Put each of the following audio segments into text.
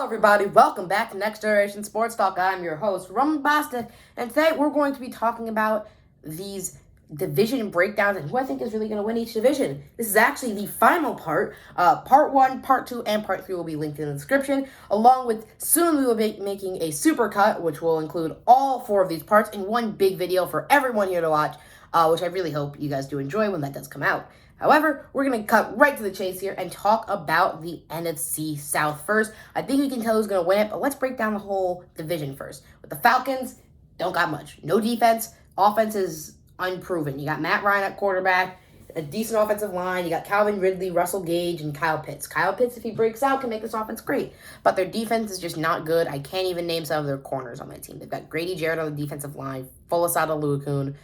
everybody, welcome back to Next Generation Sports Talk. I'm your host, Roman Bostic, and today we're going to be talking about these division breakdowns and who I think is really going to win each division. This is actually the final part. Part 1, Part 2, and Part 3 will be linked in the description, along with soon we will be making a super cut, which will include all 4 of these parts in one big video for everyone here to watch, which I really hope you guys do enjoy when that does come out. However, we're going to cut right to the chase here and talk about the NFC South first. I think we can tell who's going to win it, but let's break down the whole division first. With the Falcons, don't got much. No defense. Offense is unproven. You got Matt Ryan at quarterback, a decent offensive line. You got Calvin Ridley, Russell Gage, and Kyle Pitts. Kyle Pitts, if he breaks out, can make this offense great. But their defense is just not good. I can't even name some of their corners on my team. They've got Grady Jarrett on the defensive line, Folasade Oluokun.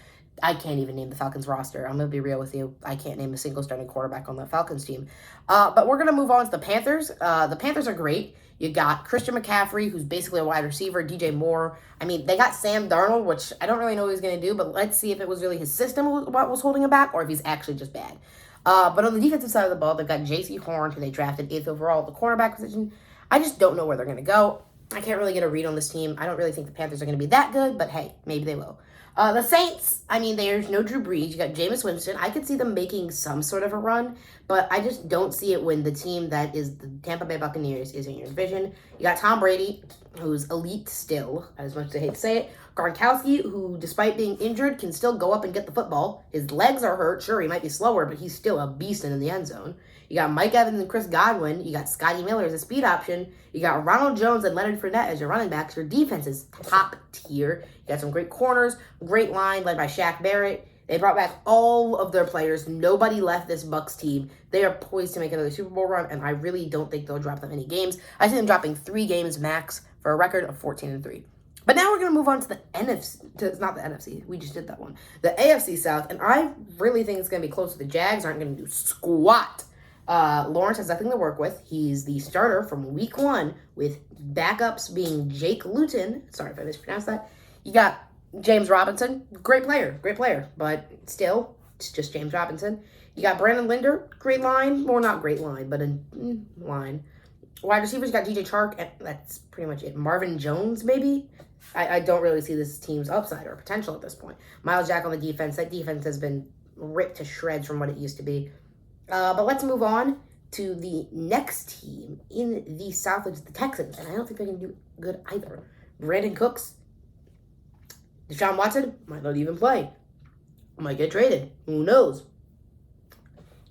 I can't even name the Falcons roster. I'm going to be real with you. I can't name a single starting quarterback on the Falcons team. But we're going to move on to the Panthers. The Panthers are great. You got Christian McCaffrey, who's basically a wide receiver, DJ Moore. I mean, they got Sam Darnold, which I don't really know what he's going to do, but let's see if it was really his system what was holding him back or if he's actually just bad. But on the defensive side of the ball, they've got J.C. Horn, who they drafted 8th overall at the cornerback position. I just don't know where they're going to go. I can't really get a read on this team. I don't really think the Panthers are going to be that good, but hey, maybe they will. The Saints, I mean, there's no Drew Brees. You got Jameis Winston. I could see them making some sort of a run, but I just don't see it when the team that is the Tampa Bay Buccaneers is in your division. You got Tom Brady, who's elite still, as much as I hate to say it. Gronkowski, who, despite being injured, can still go up and get the football. His legs are hurt. Sure, he might be slower, but he's still a beast in the end zone. You got Mike Evans and Chris Godwin. You got Scotty Miller as a speed option. You got Ronald Jones and Leonard Fournette as your running backs. Your defense is top tier. You got some great corners, great line led by Shaq Barrett. They brought back all of their players. Nobody left this Bucs team. They are poised to make another Super Bowl run, and I really don't think they'll drop them any games. I see them dropping 3 games max for a record of 14-3. But now we're going to move on to the NFC. Not the NFC. We just did that one. The AFC South, and I really think it's going to be close to the Jags. Aren't going to do squat. Lawrence has nothing to work with. He's the starter from week 1 with backups being Jake Luton. Sorry if I mispronounced that. You got James Robinson. Great player. But still, it's just James Robinson. You got Brandon Linder. Great line. Well, not great line, but a line. Wide receivers, you got DJ Chark, and that's pretty much it. Marvin Jones, maybe? I don't really see this team's upside or potential at this point. Miles Jack on the defense. That defense has been ripped to shreds from what it used to be. But let's move on to the next team in the South, which is the Texans. And I don't think they're going to do good either. Brandon Cooks, Deshaun Watson might not even play. Might get traded. Who knows?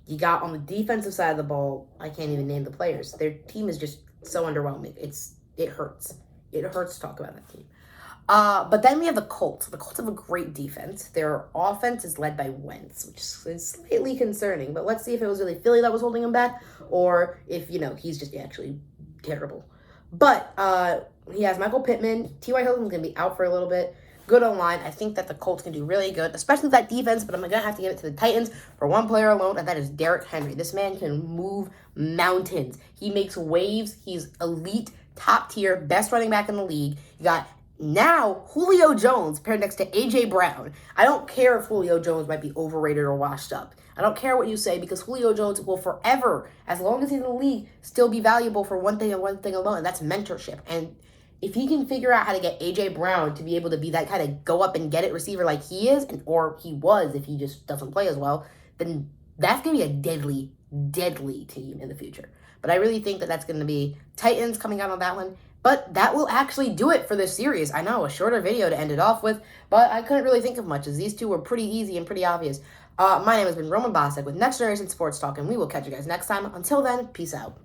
You got on the defensive side of the ball, I can't even name the players. Their team is just so underwhelming. It hurts. It hurts to talk about that team. But then we have the Colts. The Colts have a great defense. Their offense is led by Wentz, which is slightly concerning. But let's see if it was really Philly that was holding him back or if, he's just actually terrible. But he has Michael Pittman. T.Y. Hilton's going to be out for a little bit. Good online. I think that the Colts can do really good, especially that defense, but I'm going to have to give it to the Titans for one player alone, and that is Derrick Henry. This man can move mountains. He makes waves. He's elite, top tier, best running back in the league. You got now Julio Jones paired next to A.J. Brown. I don't care if Julio Jones might be overrated or washed up. I don't care what you say because Julio Jones will forever, as long as he's in the league, still be valuable for one thing and one thing alone, and that's mentorship. And if he can figure out how to get A.J. Brown to be able to be that kind of go up and get it receiver like he is, or he was if he just doesn't play as well, then that's going to be a deadly, deadly team in the future. But I really think that that's going to be Titans coming out on that one. But that will actually do it for this series. I know, a shorter video to end it off with, but I couldn't really think of much as these two were pretty easy and pretty obvious. My name has been Roman Bostic with Next Generation Sports Talk, and we will catch you guys next time. Until then, peace out.